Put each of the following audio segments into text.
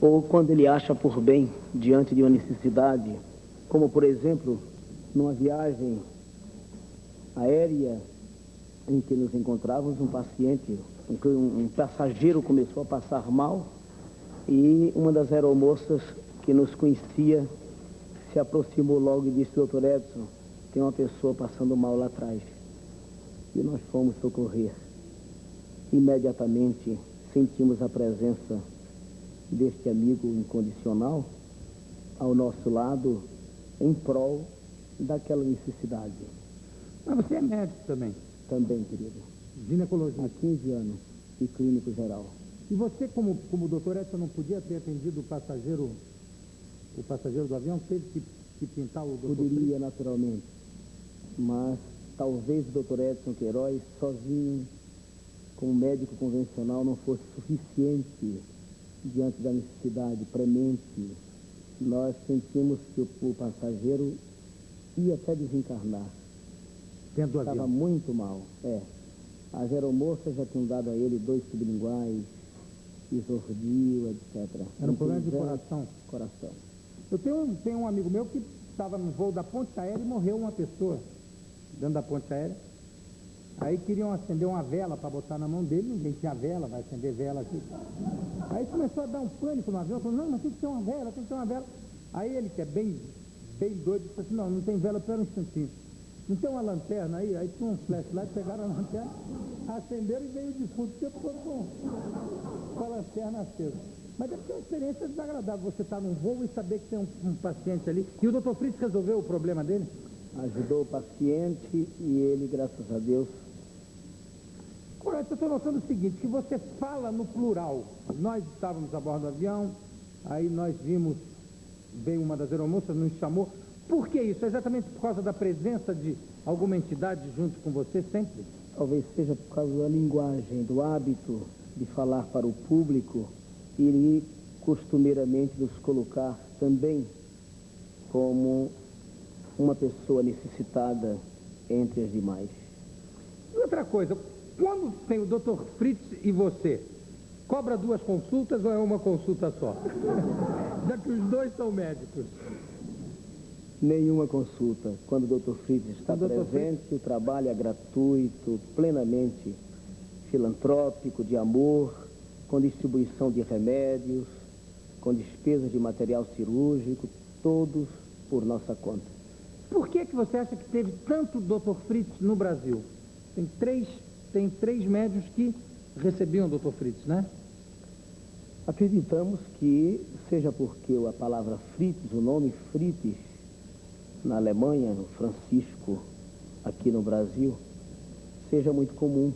ou quando ele acha por bem, diante de uma necessidade, como por exemplo, numa viagem aérea em que nos encontrávamos, um paciente, um passageiro começou a passar mal e uma das aeromoças que nos conhecia se aproximou logo e disse: doutor Edson, tem uma pessoa passando mal lá atrás. E nós fomos socorrer. Imediatamente sentimos a presença deste amigo incondicional ao nosso lado em prol daquela necessidade. Mas você é médico também? Também, querido. Ginecologista? Há 15 anos e clínico geral. E você, como doutor Edson, não podia ter atendido o passageiro do avião? Teve que pintar o doutor? Poderia, naturalmente. Mas talvez o doutor Edson Queiroz, sozinho, como médico convencional, não fosse suficiente diante da necessidade premente. Nós sentimos que o passageiro ia até desencarnar. Dentro do avião? Estava muito mal, As aeromoças já tinham dado a ele 2 sublinguais, isordil, etc. Era um problema de coração? Coração. Eu tenho um amigo meu que estava no voo da ponte aérea e morreu uma pessoa dentro da ponte aérea. Aí queriam acender uma vela para botar na mão dele, ninguém tinha vela, vai acender vela aqui. Aí começou a dar um pânico no avião, falou: não, mas tem que ter uma vela, tem que ter uma vela. Aí ele, que é bem doido, disse assim: não tem vela, espera um instantinho. Não tem uma lanterna aí? Aí tinha um flashlight, pegaram a lanterna, acenderam e veio de fundo, com a lanterna acesa. Mas é porque é uma experiência desagradável você estar num voo e saber que tem um paciente ali. E o doutor Fritz resolveu o problema dele? Ajudou o paciente e ele, graças a Deus... Correto, eu estou notando o seguinte, que você fala no plural. Nós estávamos a bordo do avião, aí nós vimos, veio uma das aeromoças, nos chamou. Por que isso? É exatamente por causa da presença de alguma entidade junto com você sempre? Talvez seja por causa da linguagem, do hábito de falar para o público e costumeiramente nos colocar também como uma pessoa necessitada entre as demais. E outra coisa, quando tem o Dr. Fritz e você, cobra 2 consultas ou é uma consulta só? Já que os dois são médicos. Nenhuma consulta. Quando o Dr. Fritz está presente, o trabalho é gratuito, plenamente filantrópico, de amor, com distribuição de remédios, com despesas de material cirúrgico, todos por nossa conta. Por que você acha que teve tanto Dr. Fritz no Brasil? Tem três médios que recebiam o Dr. Fritz, né? Acreditamos que seja porque a palavra Fritz, o nome Fritz, na Alemanha, no Francisco, aqui no Brasil, seja muito comum.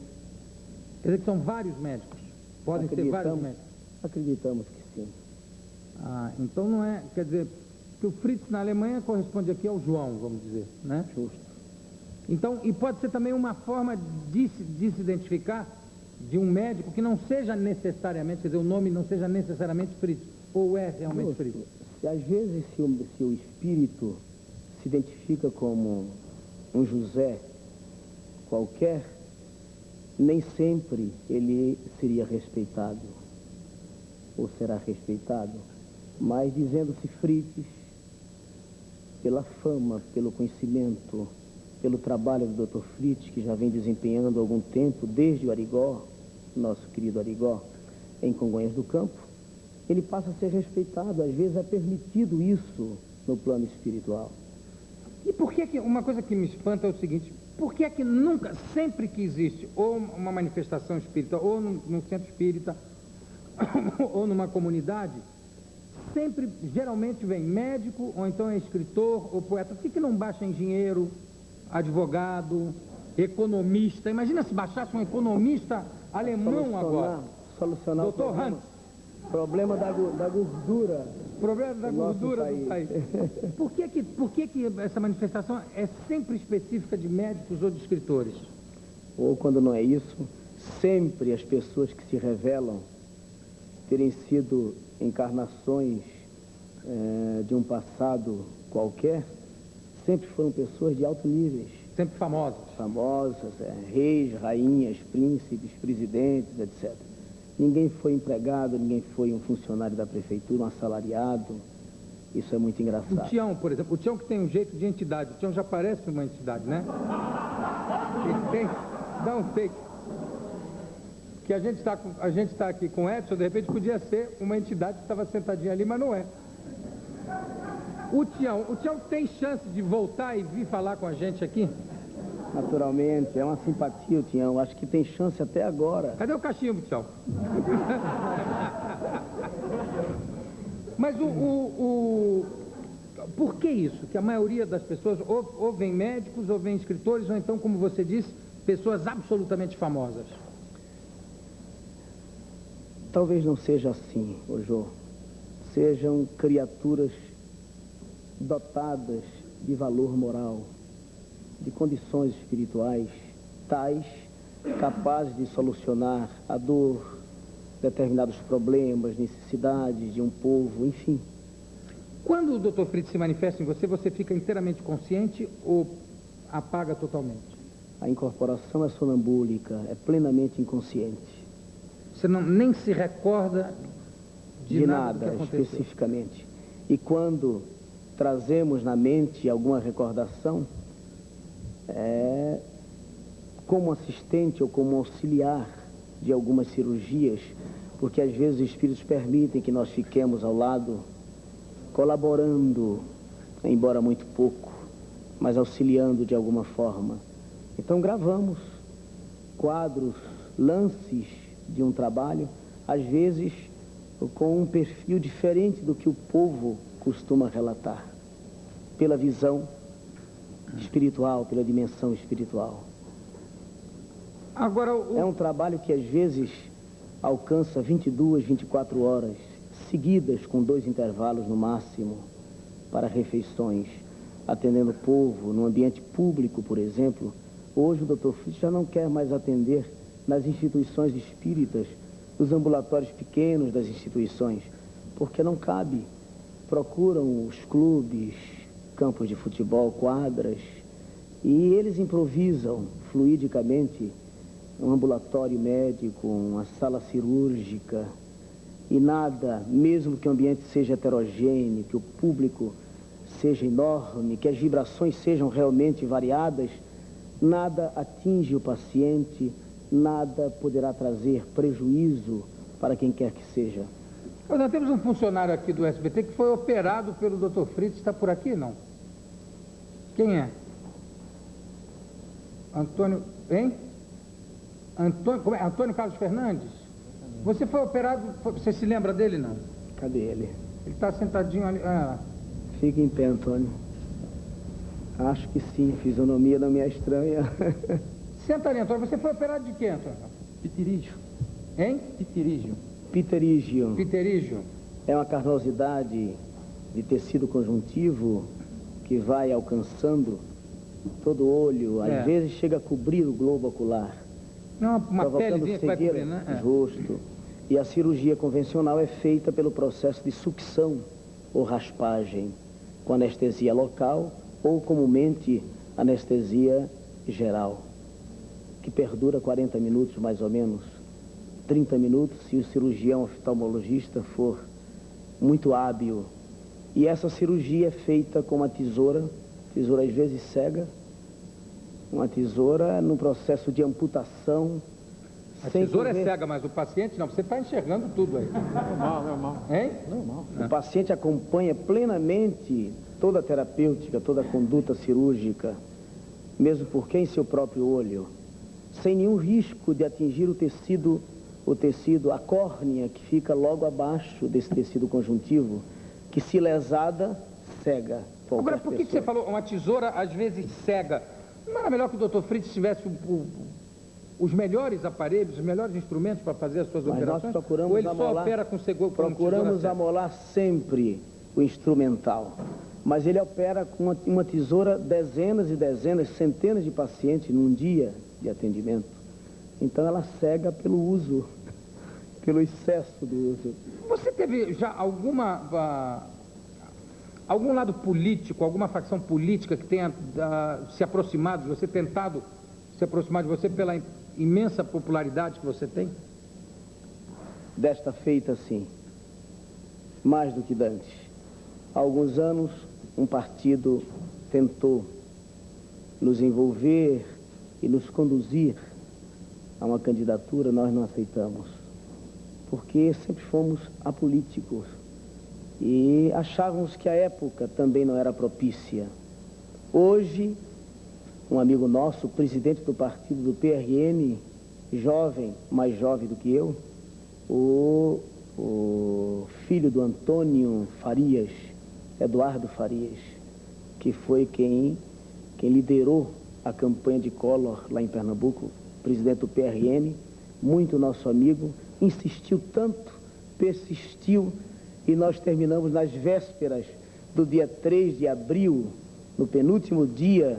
Quer dizer que são vários médicos? Podem ser vários médicos? Acreditamos que sim. Ah, então não é... Quer dizer, que o Fritz na Alemanha corresponde aqui ao João, vamos dizer, né? Justo. Então, e pode ser também uma forma de se identificar de um médico que não seja necessariamente, quer dizer, o nome não seja necessariamente Fritz, ou é realmente Fritz? Às vezes, se o espírito se identifica como um José qualquer, nem sempre ele seria respeitado, ou será respeitado, mas dizendo-se Fritz, pela fama, pelo conhecimento, pelo trabalho do Dr. Fritz, que já vem desempenhando há algum tempo, desde o Arigó, nosso querido Arigó, em Congonhas do Campo, ele passa a ser respeitado. Às vezes é permitido isso no plano espiritual. E por que uma coisa que me espanta é o seguinte, por que é que nunca, sempre que existe ou uma manifestação espírita, ou num centro espírita, ou numa comunidade, sempre, geralmente vem médico, ou então é escritor, ou poeta? Por que não baixa engenheiro, advogado, economista? Imagina se baixasse um economista alemão agora. Solucionar Dr. Hans. Problema da gordura. Problema da gordura do país. Por que essa manifestação é sempre específica de médicos ou de escritores? Ou quando não é isso, sempre as pessoas que se revelam terem sido encarnações de um passado qualquer, sempre foram pessoas de alto nível. Sempre famosas. Famosas, reis, rainhas, príncipes, presidentes, etc. Ninguém foi empregado, ninguém foi um funcionário da prefeitura, um assalariado. Isso é muito O engraçado. Tião, por exemplo, o Tião que tem um jeito de entidade, o Tião já parece uma entidade, né? Ele tem, dá um take. Que a gente está aqui com o Edson, de repente podia ser uma entidade que estava sentadinha ali, mas não é. O Tião tem chance de voltar e vir falar com a gente aqui? Naturalmente, é uma simpatia o Tião. Acho que tem chance até agora. Cadê o cachimbo, Tião? Mas por que isso? Que a maioria das pessoas ou vem médicos, ou vem escritores, ou então, como você disse, pessoas absolutamente famosas. Talvez não seja assim, ô Jô. Sejam criaturas dotadas de valor moral, de condições espirituais tais, capazes de solucionar a dor, determinados problemas, necessidades de um povo, enfim. Quando o Dr. Fritz se manifesta em você, você fica inteiramente consciente ou apaga totalmente? A incorporação é sonambúlica, é plenamente inconsciente. Você nem se recorda de nada do que aconteceu. Especificamente. E quando trazemos na mente alguma recordação, como assistente ou como auxiliar de algumas cirurgias, porque às vezes os espíritos permitem que nós fiquemos ao lado, colaborando, embora muito pouco, mas auxiliando de alguma forma. Então gravamos quadros, lances de um trabalho, às vezes com um perfil diferente do que o povo costuma relatar, pela visão espiritual, pela dimensão espiritual. Agora, É um trabalho que às vezes alcança 22, 24 horas seguidas, com 2 intervalos no máximo, para refeições, atendendo o povo, no ambiente público, por exemplo. Hoje o Dr. Fritz já não quer mais atender nas instituições espíritas, nos ambulatórios pequenos das instituições, porque não cabe. Procuram os clubes, campos de futebol, quadras, e eles improvisam fluidicamente um ambulatório médico, uma sala cirúrgica, e nada, mesmo que o ambiente seja heterogêneo, que o público seja enorme, que as vibrações sejam realmente variadas, nada atinge o paciente, nada poderá trazer prejuízo para quem quer que seja. Nós temos um funcionário aqui do SBT que foi operado pelo Dr. Fritz, está por aqui, não? Quem é? Antônio, hein? Antônio Carlos Fernandes? Você foi operado, você se lembra dele, não? Cadê ele? Ele está sentadinho ali. Fica em pé, Antônio. Acho que sim, fisionomia não me é estranha. Senta ali, Antônio. Você foi operado de quê, Antônio? Pterígio. Hein? Pterígio. Pterígio. Pterígio. É uma carnosidade de tecido conjuntivo que vai alcançando todo o olho, às vezes chega a cobrir o globo ocular. Não, uma provocando pelezinha que vai cegueira cobrir, né? no rosto. E a cirurgia convencional é feita pelo processo de sucção ou raspagem, com anestesia local ou comumente anestesia geral, que perdura 40 minutos mais ou menos, 30 minutos se o cirurgião oftalmologista for muito hábil. E essa cirurgia é feita com uma tesoura às vezes cega, uma tesoura no processo de amputação. A tesoura é cega, mas o paciente não, você está enxergando tudo aí. Normal. Hein? Normal. O paciente acompanha plenamente toda a terapêutica, toda a conduta cirúrgica, mesmo porque em seu próprio olho, sem nenhum risco de atingir o tecido, a córnea que fica logo abaixo desse tecido conjuntivo, que se lesada, cega. Agora, por que você falou uma tesoura às vezes cega? Não era melhor que o Dr. Fritz tivesse os melhores aparelhos, os melhores instrumentos para fazer as suas operações? Nós procuramos ou ele amolar, só opera com seguro? Procuramos amolar sempre o instrumental, mas ele opera com uma tesoura dezenas e dezenas, centenas de pacientes num dia de atendimento. Então ela cega pelo uso, pelo excesso do uso. Você teve já algum lado político, alguma facção política que tenha se aproximado de você, tentado se aproximar de você pela imensa popularidade que você tem? desta feita, sim, mais do que dantes. Há alguns anos, um partido tentou nos envolver e nos conduzir a uma candidatura, nós não aceitamos, porque sempre fomos apolíticos e achávamos que a época também não era propícia. Hoje, um amigo nosso, presidente do partido do PRN, jovem, mais jovem do que eu, o filho do Antônio Farias, Eduardo Farias, que foi quem liderou a campanha de Collor lá em Pernambuco, presidente do PRN, muito nosso amigo, insistiu tanto, persistiu, e nós terminamos nas vésperas do dia 3 de abril, no penúltimo dia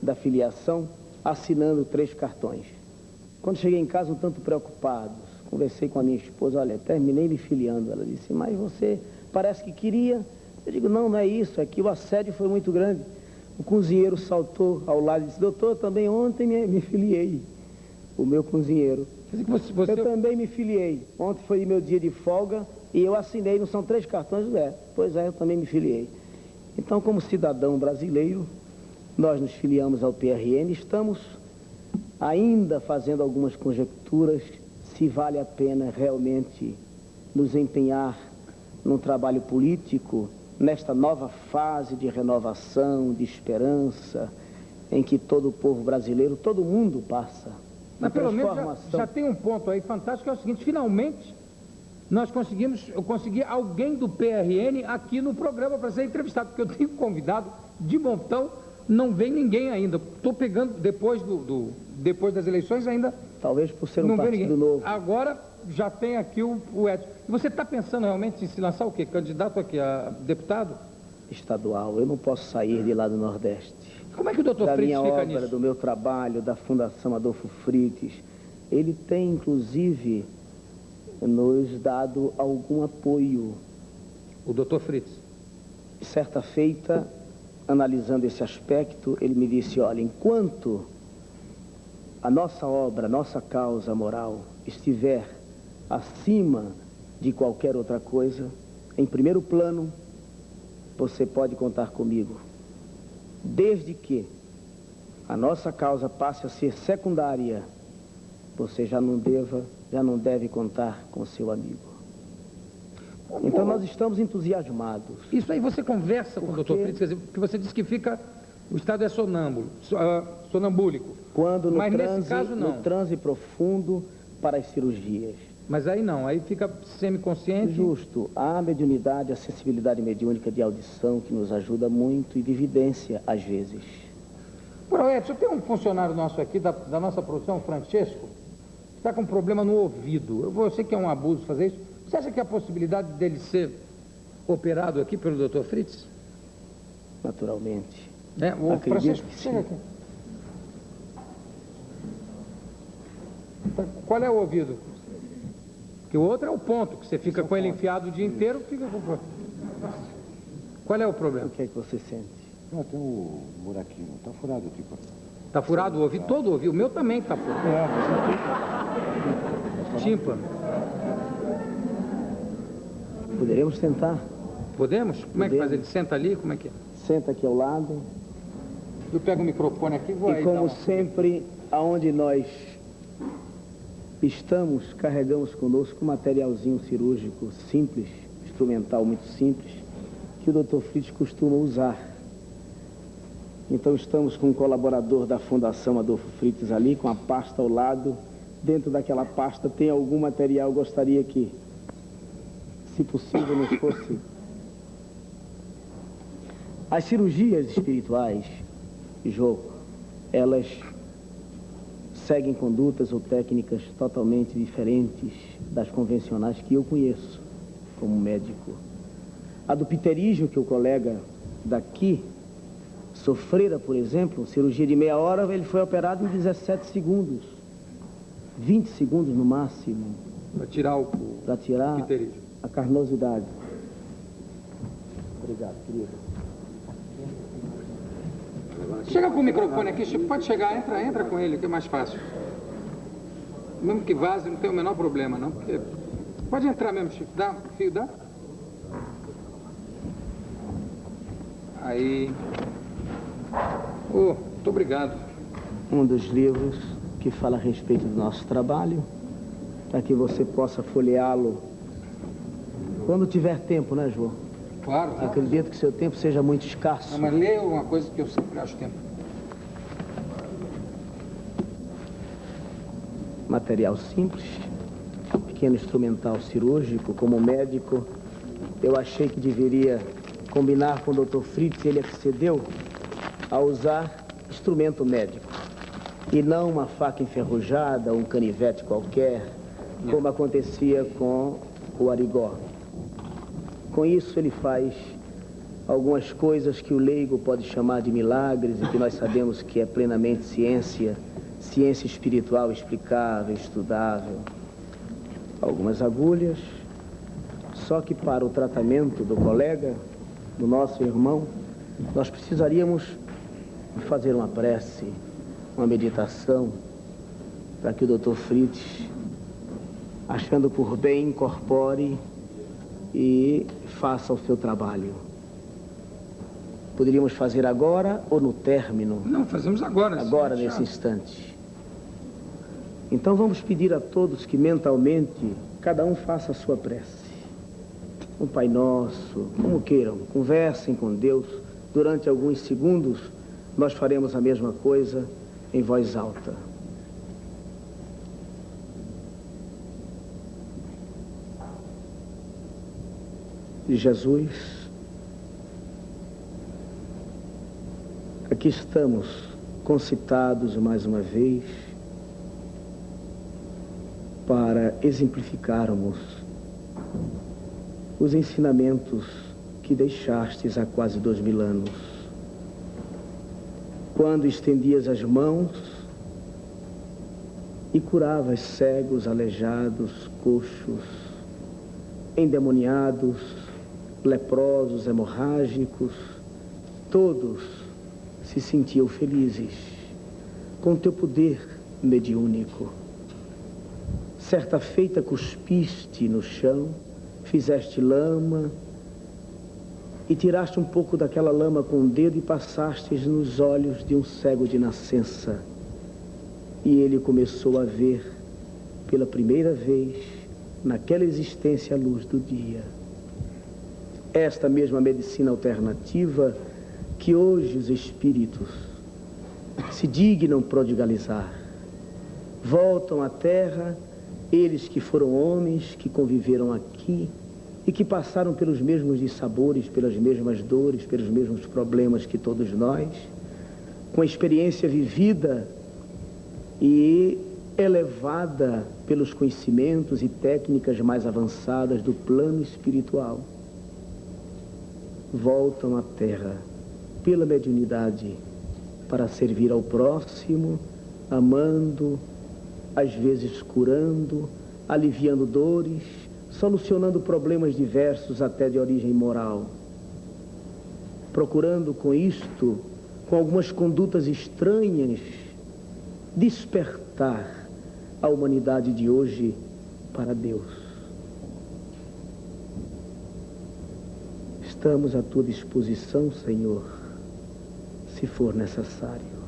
da filiação, assinando 3 cartões. Quando cheguei em casa, um tanto preocupado, conversei com a minha esposa, olha, terminei me filiando. Ela disse, mas você parece que queria. Eu digo, não, não é isso, é que o assédio foi muito grande. O cozinheiro saltou ao lado e disse, doutor, também ontem me filiei. O meu cozinheiro. Eu também me filiei. Ontem foi meu dia de folga e eu assinei, não são 3 cartões? É, pois é, eu também me filiei. Então, como cidadão brasileiro, nós nos filiamos ao PRN, estamos ainda fazendo algumas conjecturas se vale a pena realmente nos empenhar num trabalho político nesta nova fase de renovação, de esperança, em que todo o povo brasileiro, todo mundo passa. Mas pelo menos já tem um ponto aí fantástico, que é o seguinte, finalmente eu consegui alguém do PRN aqui no programa para ser entrevistado, porque eu tenho convidado de montão, não vem ninguém ainda. Estou pegando, depois das eleições ainda... Talvez por ser um partido novo. Agora já tem aqui o Edson. Você está pensando realmente em se lançar o quê? Candidato aqui a deputado? Estadual. Eu não posso sair de lá do Nordeste. Como é que o doutor Fritz fica nisso? Da minha obra, do meu trabalho, da Fundação Adolfo Fritz. Ele tem, inclusive, nos dado algum apoio. O doutor Fritz? Certa feita, analisando esse aspecto, ele me disse, olha, enquanto a nossa obra, a nossa causa moral estiver acima de qualquer outra coisa, em primeiro plano, você pode contar comigo. Desde que a nossa causa passe a ser secundária, você já não deve contar com seu amigo. Então nós estamos entusiasmados. Isso aí você conversa com o doutor Fritz, quer dizer, porque você disse que o estado é sonambúlico. Quando mas nesse caso não. No transe profundo para as cirurgias. Mas aí não, aí fica semiconsciente. Justo. Há mediunidade, a sensibilidade mediúnica de audição que nos ajuda muito e de evidência às vezes. Edson, tem um funcionário nosso aqui da nossa produção, Francesco, que está com um problema no ouvido. Eu sei que é um abuso fazer isso. Você acha que há a possibilidade dele ser operado aqui pelo Dr. Fritz? Naturalmente. O Francisco, chega aqui. Qual é o ouvido? Porque o outro é o ponto, que você fica com ele enfiado o dia inteiro, fica com... Qual é o problema? O que é que você sente? Não, tem um buraquinho, tá furado aqui. Tá furado o ouvido? Todo o ouvido. O meu também tá furado. Tímpano. Poderemos tentar? Podemos? Como é que faz? Ele senta ali? Como é que é? Senta aqui ao lado. Eu pego o microfone aqui e vou aí. E como sempre, aonde nós estamos, carregamos conosco um materialzinho cirúrgico simples, instrumental muito simples, que o Dr. Fritz costuma usar. Então estamos com um colaborador da Fundação Adolfo Fritz ali, com a pasta ao lado. Dentro daquela pasta tem algum material, gostaria que, se possível, nos fosse... As cirurgias espirituais, Jô, elas seguem condutas ou técnicas totalmente diferentes das convencionais que eu conheço como médico. A do pterígio, que o colega daqui sofrera, por exemplo, cirurgia de meia hora, ele foi operado em 17 segundos. 20 segundos no máximo. Para tirar pterígio. A carnosidade. Obrigado, querido. Chega com o microfone aqui, pode chegar, entra com ele, que é mais fácil. Mesmo que vaze, não tem o menor problema, não, porque Pode entrar mesmo, Chico. Dá, filho, dá. Aí. Oh, muito obrigado. Um dos livros que fala a respeito do nosso trabalho, para que você possa folheá-lo quando tiver tempo, né, João? Claro. Acredito que seu tempo seja muito escasso. Não, mas leia uma coisa que eu sempre acho tempo. Material simples, pequeno instrumental cirúrgico. Como médico, eu achei que deveria combinar com o Dr. Fritz, ele accedeu a usar instrumento médico e não uma faca enferrujada, um canivete qualquer, como acontecia com o Arigó. Com isso ele faz algumas coisas que o leigo pode chamar de milagres e que nós sabemos que é plenamente ciência espiritual explicável, estudável. Algumas agulhas, só que para o tratamento do colega, do nosso irmão, nós precisaríamos fazer uma prece, uma meditação, para que o Dr. Fritz, achando por bem, incorpore e faça o seu trabalho. Poderíamos fazer agora ou no término? Não, fazemos agora. Agora, nesse instante. Então vamos pedir a todos que mentalmente cada um faça a sua prece. Um Pai Nosso, como queiram, conversem com Deus. Durante alguns segundos nós faremos a mesma coisa em voz alta. Jesus, aqui estamos concitados mais uma vez para exemplificarmos os ensinamentos que deixastes há quase 2000 anos. Quando estendias as mãos e curavas cegos, aleijados, coxos, endemoniados, leprosos, hemorrágicos, todos se sentiam felizes com teu poder mediúnico. Certa feita cuspiste no chão, fizeste lama e tiraste um pouco daquela lama com o dedo e passastes nos olhos de um cego de nascença. E ele começou a ver pela primeira vez naquela existência a luz do dia. Esta mesma medicina alternativa que hoje os espíritos se dignam prodigalizar. Voltam à terra, eles que foram homens, que conviveram aqui e que passaram pelos mesmos dissabores, pelas mesmas dores, pelos mesmos problemas que todos nós, com a experiência vivida e elevada pelos conhecimentos e técnicas mais avançadas do plano espiritual. Voltam à terra pela mediunidade para servir ao próximo, amando, às vezes curando, aliviando dores, solucionando problemas diversos até de origem moral. Procurando com isto, com algumas condutas estranhas, despertar a humanidade de hoje para Deus. Estamos à tua disposição, Senhor, se for necessário.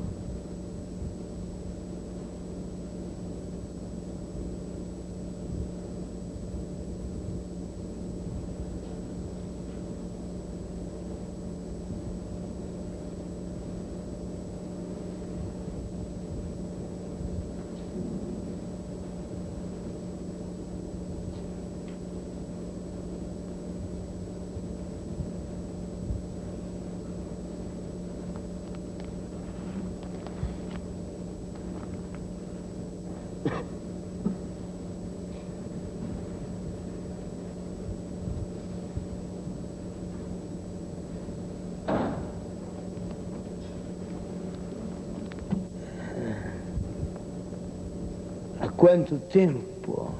Há quanto tempo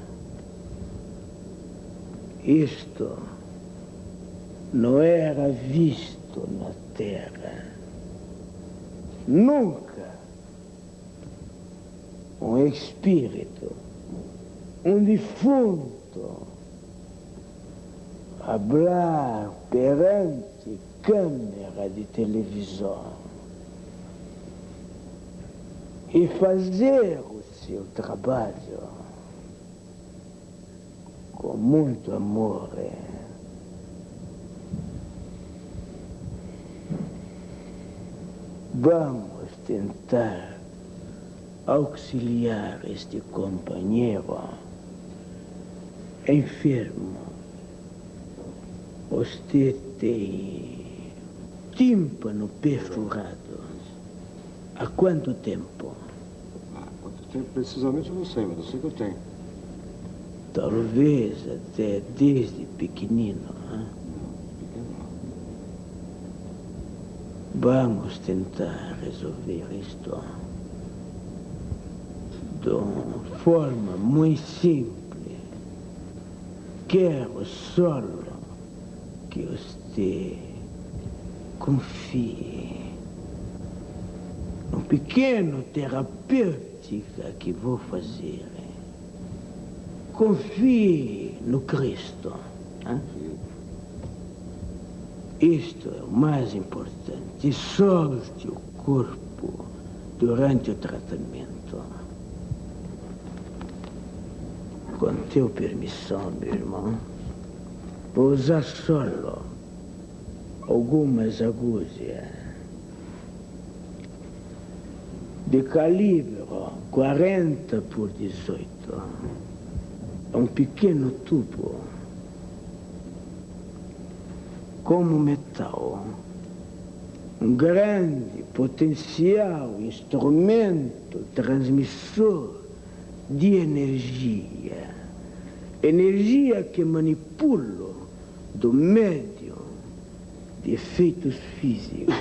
isto não era visto na Terra? Nunca um espírito, um defunto, Hablar perante câmera de televisão e fazer o seu trabalho com muito amor. Vamos tentar auxiliar este companheiro enfermo. Você tem tímpano perfurado. Há quanto tempo? Quanto tempo precisamente eu não sei, mas eu sei que eu tenho. Talvez até desde pequenino. Hein? Vamos tentar resolver isto de uma forma muito simples. Quero só que você confie num pequeno terapêutica que vou fazer. Confie no Cristo. Hein? Isto é o mais importante. E solte o corpo durante o tratamento. Com teu permissão, meu irmão, vou usar solo algumas agulhas de calibre 40 por 18. É um pequeno tubo, como metal, um grande potencial instrumento transmissor de energia. Energia que manipulo do médium de efeitos físicos.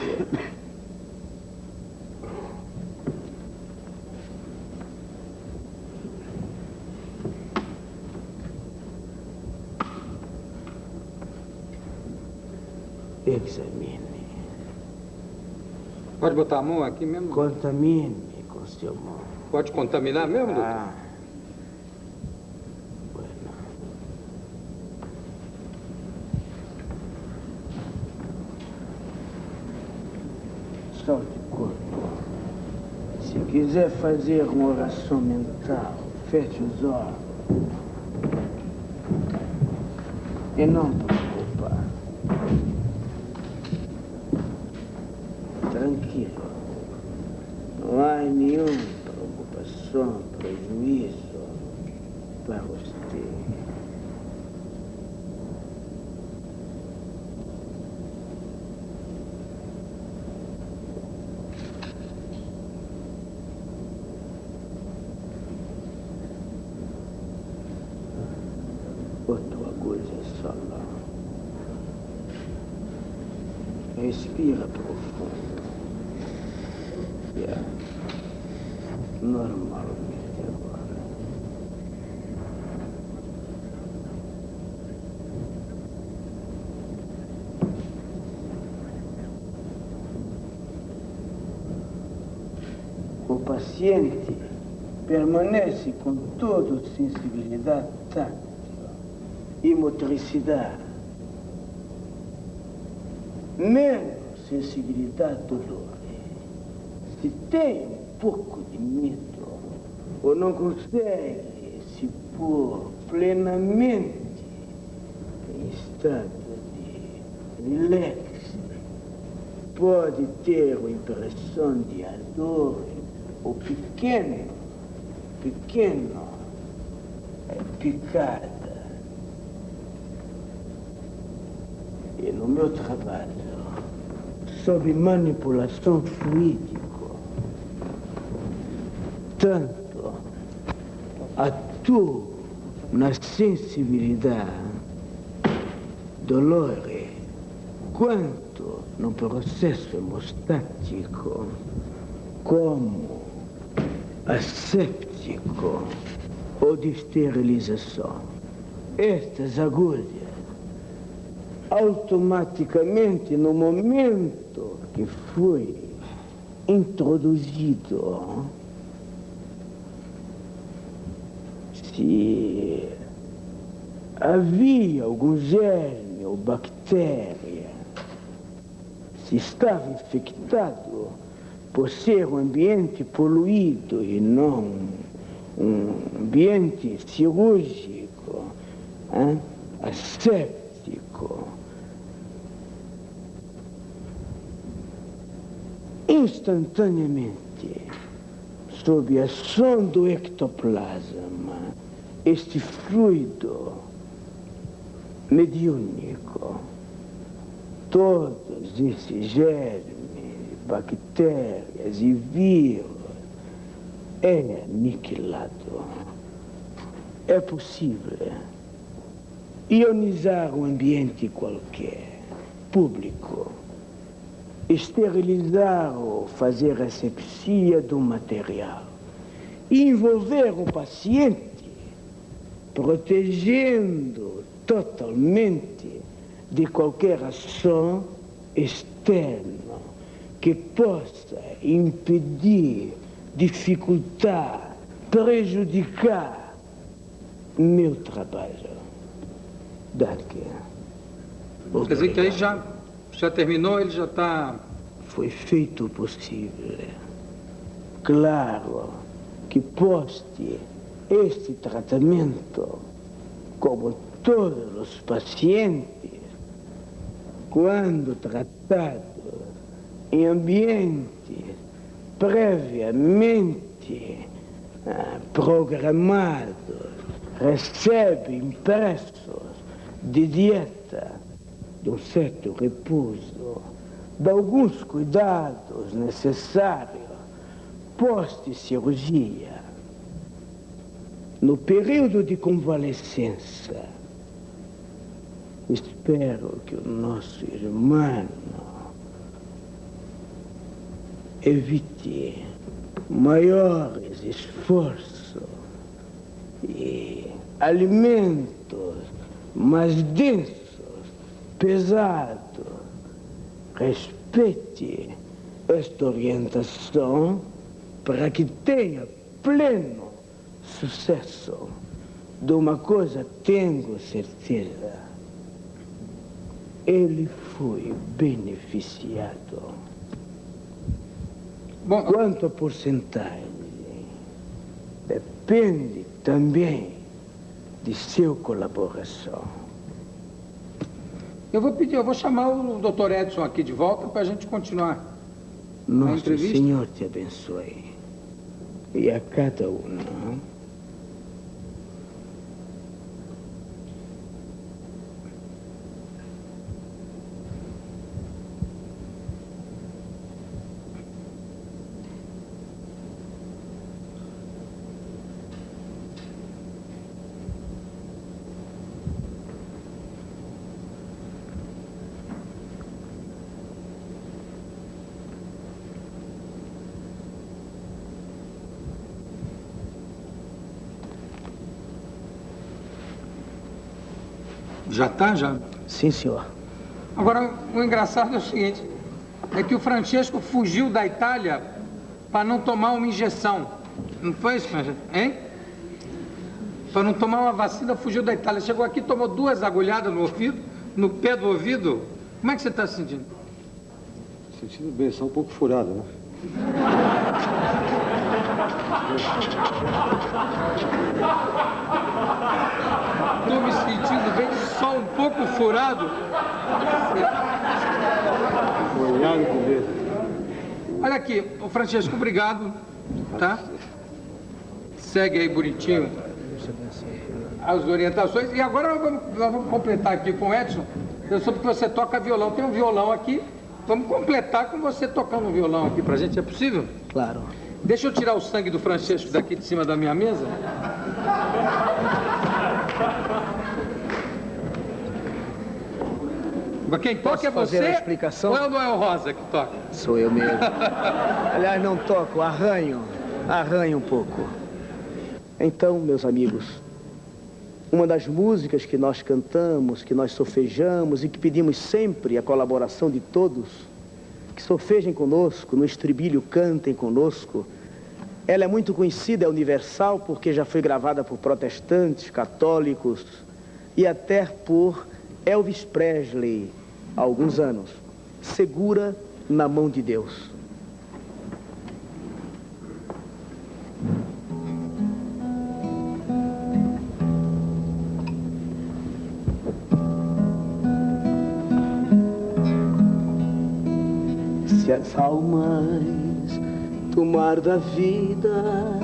Examine. Pode botar a mão aqui mesmo? Contamine com seu mão. Pode contaminar mesmo, doutor? Ah. Bueno. Solte o corpo. Se quiser fazer uma oração mental, feche os olhos. E não preocupa. Tranquilo. Não há nenhuma preocupação, prejuízo para você. Outra agulha só. Respira profundo. Normalmente agora. O paciente permanece com toda sensibilidade tátil e motricidade, menos sensibilidade do dor. Se tem um pouco de medo ou não consegue se pôr plenamente em estado de relax, pode ter a impressão de a dor ou pequena picada. E no meu trabalho, sob manipulação fluídica, tanto atuo na sensibilidade, dolore, quanto no processo hemostático, como asséptico ou de esterilização. Estas agulhas, automaticamente, no momento que foi introduzido, se havia algum germe ou bactéria, se estava infectado por ser um ambiente poluído e não um ambiente cirúrgico, asséptico, instantaneamente, sob a ação do ectoplasma, este fluido mediúnico, todos esses germes, bactérias e vírus, é aniquilado. É possível ionizar um ambiente qualquer, público, esterilizar ou fazer asepsia do material, e envolver o paciente, protegendo totalmente de qualquer ação externa que possa impedir, dificultar, prejudicar meu trabalho. Daqui. Quer dizer que aí já terminou, ele já está... Foi feito o possível. Claro que poste este tratamento, como todos os pacientes, quando tratados em ambientes previamente programados, recebem impressos de dieta, de um certo repouso, de alguns cuidados necessários pós-cirurgia. No período de convalescença, espero que o nosso irmão evite maiores esforços e alimentos mais densos, pesados. Respeite esta orientação para que tenha pleno sucesso. De uma coisa tenho certeza: ele foi beneficiado. Bom, quanto à porcentagem, depende também de sua colaboração. Eu vou chamar o Dr. Edson aqui de volta para a gente continuar a Nosso entrevista. Senhor te abençoe. E a cada um. Já está, já? Sim, senhor. Agora, o engraçado é o seguinte, é que o Francesco fugiu da Itália para não tomar uma injeção. Não foi isso, Francesco? Hein? Para não tomar uma vacina, fugiu da Itália. Chegou aqui, tomou 2 agulhadas no ouvido, no pé do ouvido. Como é que você está se sentindo? Sentindo bem, só um pouco furado, né? Estou me sentindo bem, só um pouco furado. Molhado com medo. Olha aqui, ô Francesco, obrigado, tá? Segue aí bonitinho as orientações. E agora nós vamos completar aqui com o Edson. Eu soube que você toca violão, tem um violão aqui. Vamos completar com você tocando um violão aqui pra gente, é possível? Claro. Deixa eu tirar o sangue do Francesco daqui de cima da minha mesa. Mas quem toca é fazer você a explicação? ou é o Noel Rosa que toca? Sou eu mesmo. Aliás, não toco, arranho um pouco. Então, meus amigos, uma das músicas que nós cantamos, que nós solfejamos e que pedimos sempre a colaboração de todos, que solfejem conosco, no estribilho cantem conosco. Ela é muito conhecida, é universal, porque já foi gravada por protestantes, católicos e até por Elvis Presley, há alguns anos. Segura na mão de Deus. Se as almas do mar da vida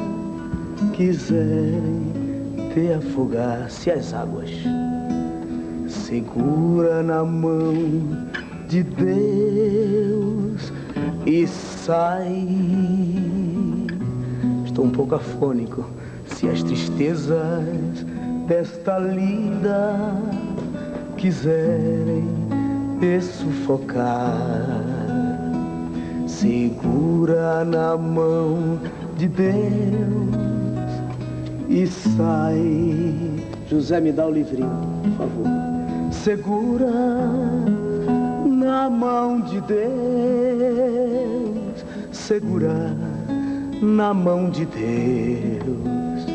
quiserem te afogar, se as águas, segura na mão de Deus e sai. Estou um pouco afônico. Se as tristezas desta lida quiserem te sufocar, segura na mão de Deus e sai. José, me dá o livrinho, por favor. Segura na mão de Deus, segura na mão de Deus,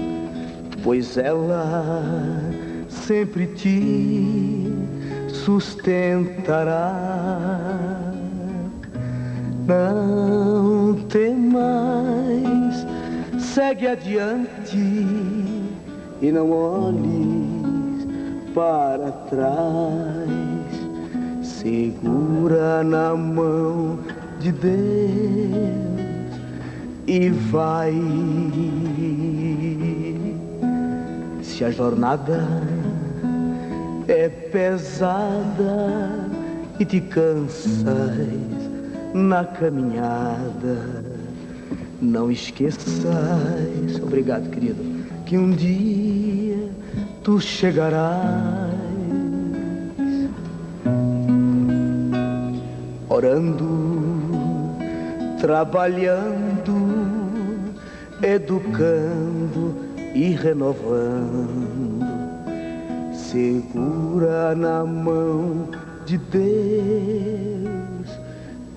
pois ela sempre te sustentará. Não temas, segue adiante e não olhes para trás. Segura na mão de Deus e vai. Se a jornada é pesada e te cansas na caminhada, não esqueças, obrigado, querido, que um dia tu chegarás orando, trabalhando, educando e renovando. Segura na mão de Deus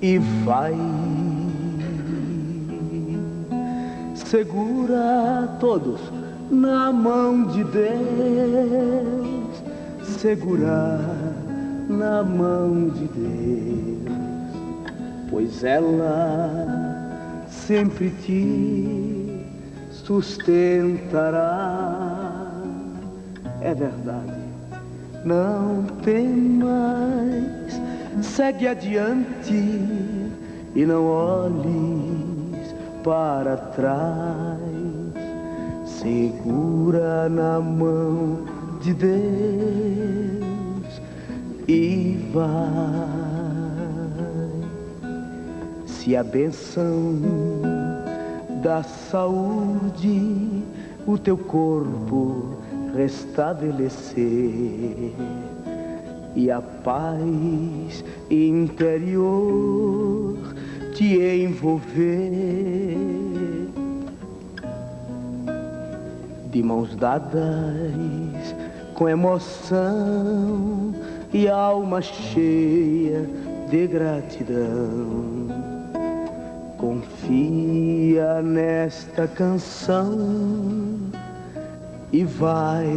e vai. Segura todos na mão de Deus, segura na mão de Deus, pois ela sempre te sustentará. É verdade, não temas, segue adiante e não olhes para trás. Segura na mão de Deus e vai. Se a bênção da saúde o teu corpo restabelecer e a paz interior te envolver, de mãos dadas com emoção e alma cheia de gratidão, confia nesta canção e vai.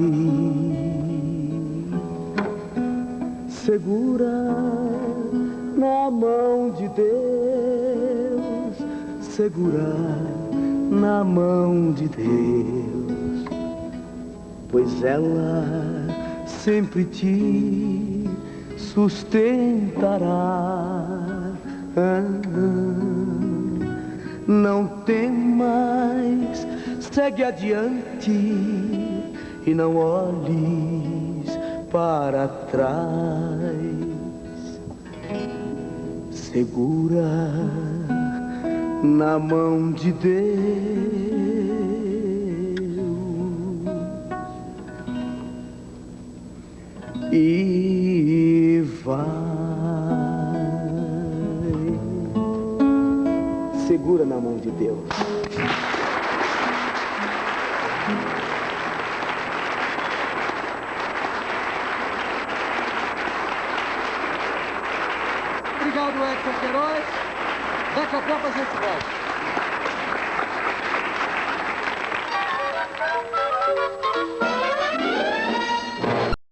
Segura na mão de Deus, segura na mão de Deus, pois ela sempre te sustentará. Não temas, segue adiante e não olhes para trás. Segura na mão de Deus e vai. Segura na mão de Deus. Obrigado, Edson Queiroz. Daqui a pouco a gente volta.